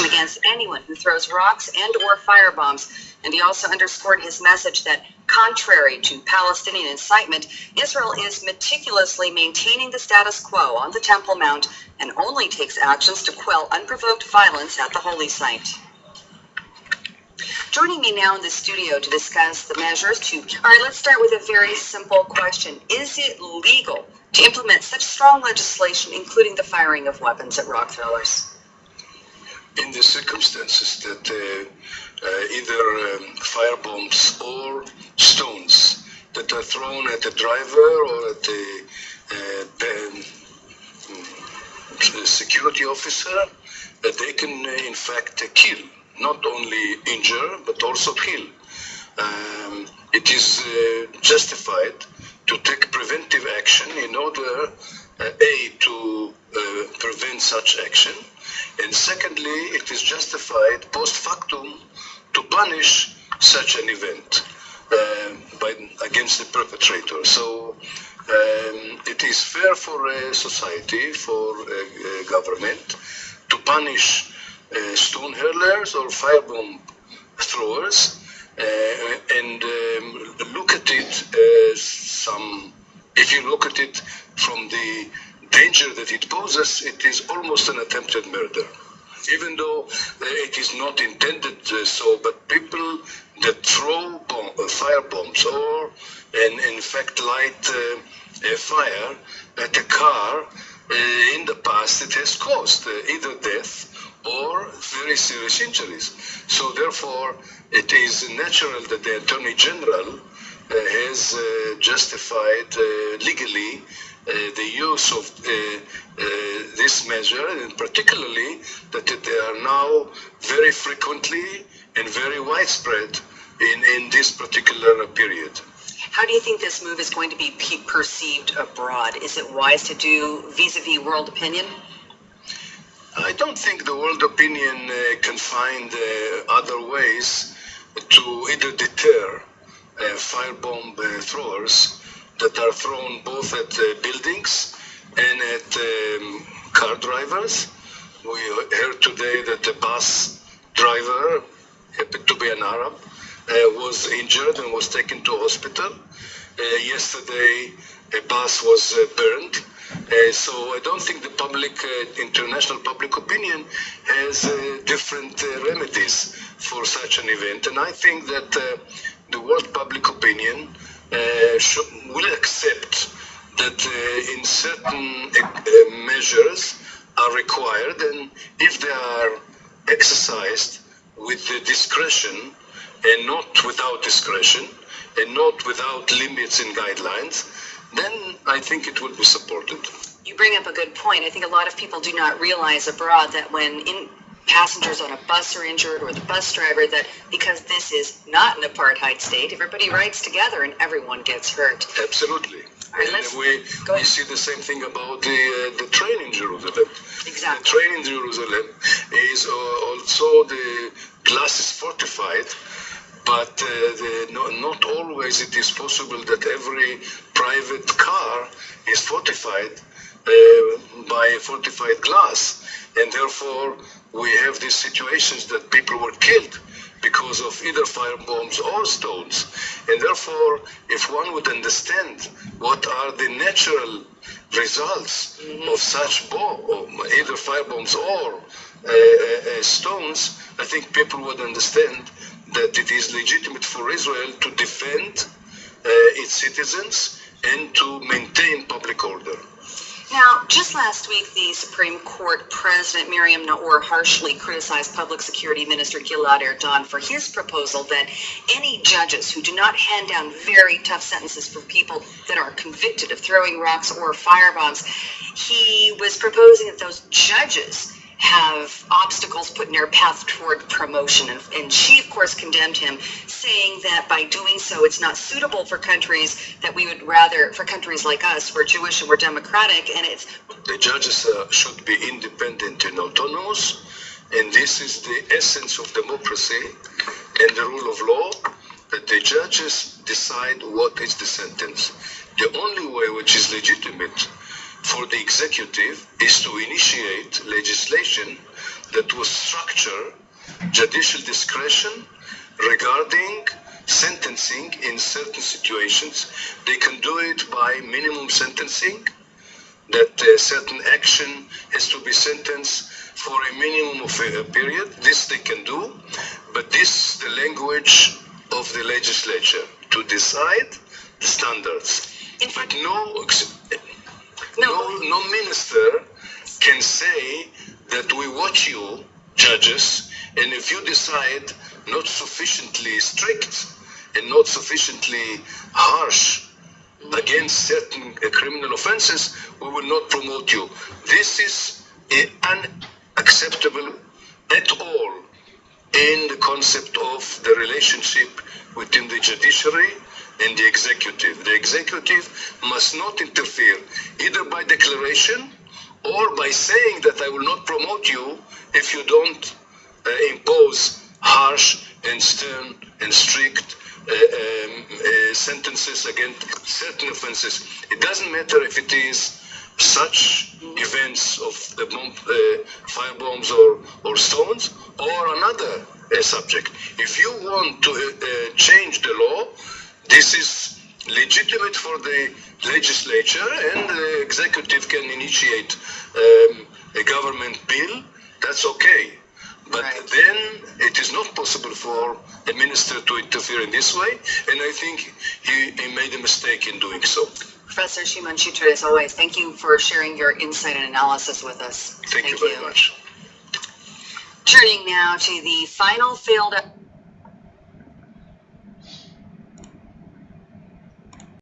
protection against anyone who throws rocks and or firebombs. And he also underscored his message that, contrary to Palestinian incitement, Israel is meticulously maintaining the status quo on the Temple Mount and only takes actions to quell unprovoked violence at the holy site. Joining me now in the studio to discuss the measures all right, let's start with a very simple question. Is it legal to implement such strong legislation, including the firing of weapons at rock throwers? In the circumstances that either firebombs or stones that are thrown at the driver or at the security officer, they can in fact kill, not only injure but also kill. It is justified to take preventive action in order to prevent such action, and secondly, it is justified post factum to punish such an event against the perpetrator. So it is fair for a society, for a government, to punish stone hurlers or firebomb throwers, and look at it as if you look at it from the danger that it poses, it is almost an attempted murder. Even though it is not intended so, but people that throw firebombs or, in fact, light a fire at a car, in the past it has caused either death or very serious injuries. So therefore, it is natural that the Attorney General has justified legally the use of this measure, and particularly that they are now very frequently and very widespread in this particular period. How do you think this move is going to be perceived abroad? Is it wise to do vis-a-vis world opinion? I don't think the world opinion can find other ways to either deter firebomb throwers that are thrown both at buildings and at car drivers. We heard today that a bus driver, happened to be an Arab, was injured and was taken to hospital. Yesterday, a bus was burned. So I don't think the international public opinion has different remedies for such an event. And I think that the world public opinion will accept that in certain measures are required, and if they are exercised with the discretion and not without discretion and not without limits and guidelines, then I think it will be supported. You bring up a good point. I think a lot of people do not realize abroad that when passengers on a bus are injured, or the bus driver, that because this is not an apartheid state, everybody rides together and everyone gets hurt. Absolutely. Right, and we see the same thing about the train in Jerusalem. Exactly. The train in Jerusalem is also, the glass is fortified, but not always it is possible that every private car is fortified by fortified glass, and therefore we have these situations that people were killed because of either firebombs or stones. And therefore, if one would understand what are the natural results of such either firebombs or stones, I think people would understand that it is legitimate for Israel to defend its citizens and to maintain public order. Now, just last week, the Supreme Court President Miriam Naor harshly criticized Public Security Minister Gilad Erdan for his proposal that any judges who do not hand down very tough sentences for people that are convicted of throwing rocks or firebombs, he was proposing that those judges have obstacles put in their path toward promotion. And she, of course, condemned him, saying that by doing so, it's not suitable for countries that we would rather, for countries like us, we're Jewish and we're democratic, and it's... The judges should be independent and autonomous, and this is the essence of democracy and the rule of law, that the judges decide what is the sentence. The only way which is legitimate for the executive is to initiate legislation that will structure judicial discretion regarding sentencing in certain situations. They can do it by minimum sentencing, that certain action has to be sentenced for a minimum of a period. This they can do, but this is the language of the legislature to decide the standards. But no minister can say that we watch you, judges, and if you decide not sufficiently strict and not sufficiently harsh against certain criminal offenses, we will not promote you. This is unacceptable at all in the concept of the relationship within the judiciary and the executive. The executive must not interfere either by declaration or by saying that I will not promote you if you don't impose harsh and stern and strict sentences against certain offenses. It doesn't matter if it is such events of firebombs or stones or another subject. If you want to change the law, this is legitimate for the legislature, and the executive can initiate a government bill. That's okay. But then it is not possible for a minister to interfere in this way, and I think he made a mistake in doing so. Professor Shimon Shtrit, as always, thank you for sharing your insight and analysis with us. Thank you very much. Turning now to the final failed